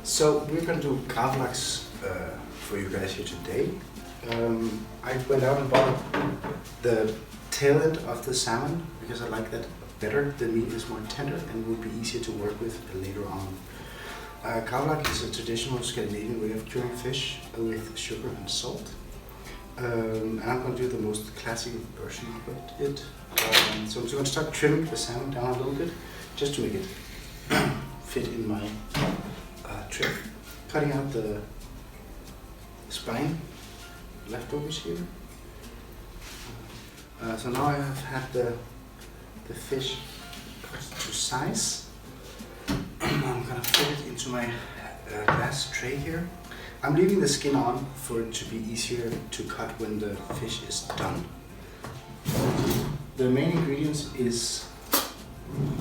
So we're going to do Gravlax for you guys here today. I went out and bought the tail end of the salmon because I like that better. The meat is more tender and will be easier to work with later on. Gravlax is a traditional Scandinavian way of curing fish with sugar and salt. And I'm going to do the most classic version of it. So I'm going to start trimming the salmon down a little bit just to make it fit in my tray. Cutting out the spine leftovers here. So now I have had the fish cut to size. I'm gonna fit it into my glass tray here. I'm leaving the skin on for it to be easier to cut when the fish is done. The main ingredients is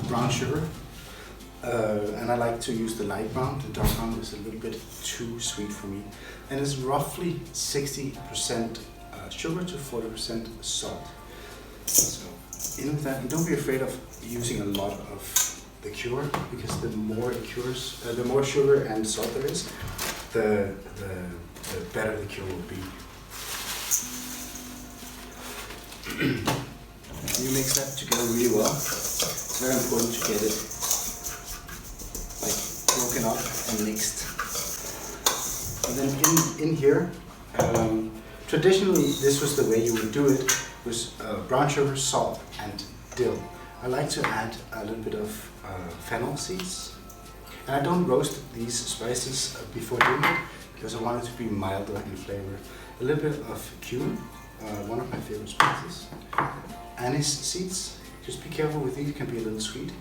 brown sugar. And I like to use the light brown. The dark brown is a little bit too sweet for me. And it's roughly 60% sugar to 40% salt. So in with that, and don't be afraid of using a lot of the cure, because the more it cures, the more sugar and salt there is, the better the cure will be. You mix that together really well. It's very important to get it broken up and mixed. And then in here, traditionally this was the way you would do it, was brown sugar, salt and dill. I like to add a little bit of fennel seeds. And I don't roast these spices before doing it because I want it to be milder in flavor. A little bit of cumin, one of my favorite spices. Anise seeds, just be careful with these, it can be a little sweet.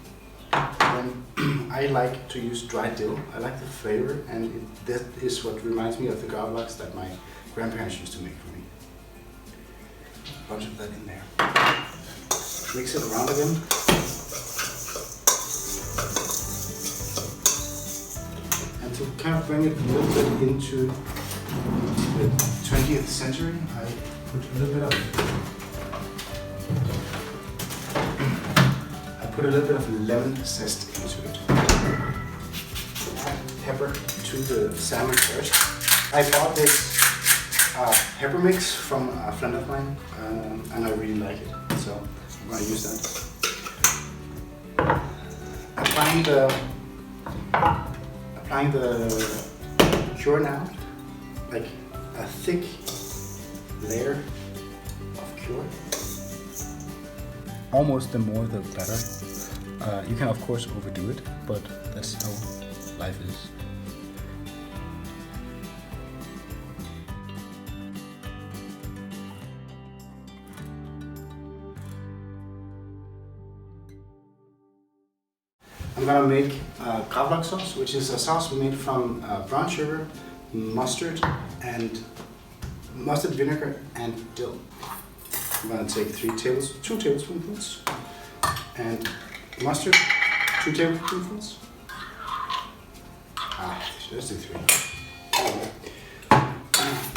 And I like to use dry dill. I like the flavor, and that is what reminds me of the Gravlax that my grandparents used to make for me. A bunch of that in there. Mix it around again. And to kind of bring it a little bit into the 20th century, I put a little bit of lemon zest into it. Add pepper to the salmon first. I bought this pepper mix from a friend of mine, and I really like it, so I'm going to use that. Applying the cure now, like a thick layer of cure. Almost the more the better. You can of course overdo it, but that's how life is. I'm gonna make Gravlax sauce, which is a sauce made from brown sugar, mustard vinegar, and dill. I'm gonna take 2 tablespoonfuls, and mustard, 2 tablespoonfuls. Let's do 3.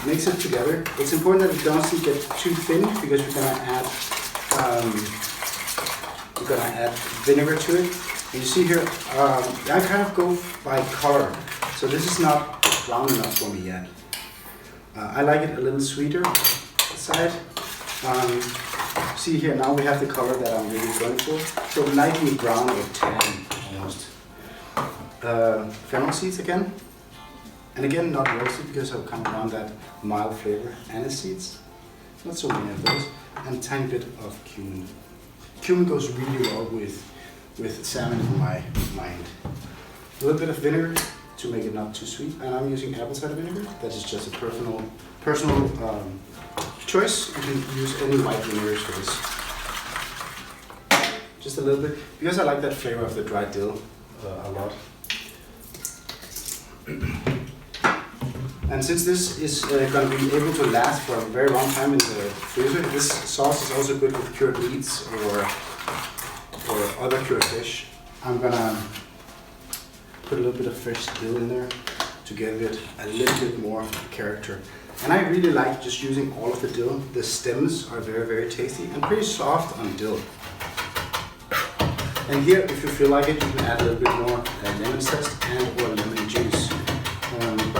Mix it together. It's important that it doesn't get too thin because we're gonna add vinegar to it. And you see here, I kind of go by color, so this is not brown enough for me yet. I like it a little sweeter side. See here, now we have the color that I'm really going for. So lightly brown or tan almost. Fennel seeds again. And again, not roasted because I kind of want that mild flavor. Anise seeds, not so many of those. And a tiny bit of cumin. Cumin goes really well with salmon in my mind. A little bit of vinegar to make it not too sweet. And I'm using apple cider vinegar. That is just a personal choice. You can use any white vinegars for this. Just a little bit, because I like that flavor of the dry dill a lot. And since this is going to be able to last for a very long time in the freezer, this sauce is also good with cured meats or other cured fish. I'm going to put a little bit of fresh dill in there to give it a little bit more character. And I really like just using all of the dill. The stems are very, very tasty and pretty soft on dill. And here, if you feel like it, you can add a little bit more lemon zest and or lemon juice.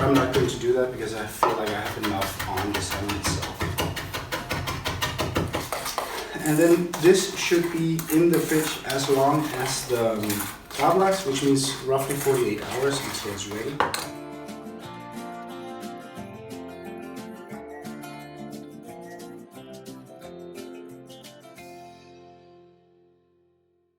but I'm not going to do that because I feel like I have enough on the salmon itself. And then this should be in the fridge as long as the Gravlax, which means roughly 48 hours until it's ready.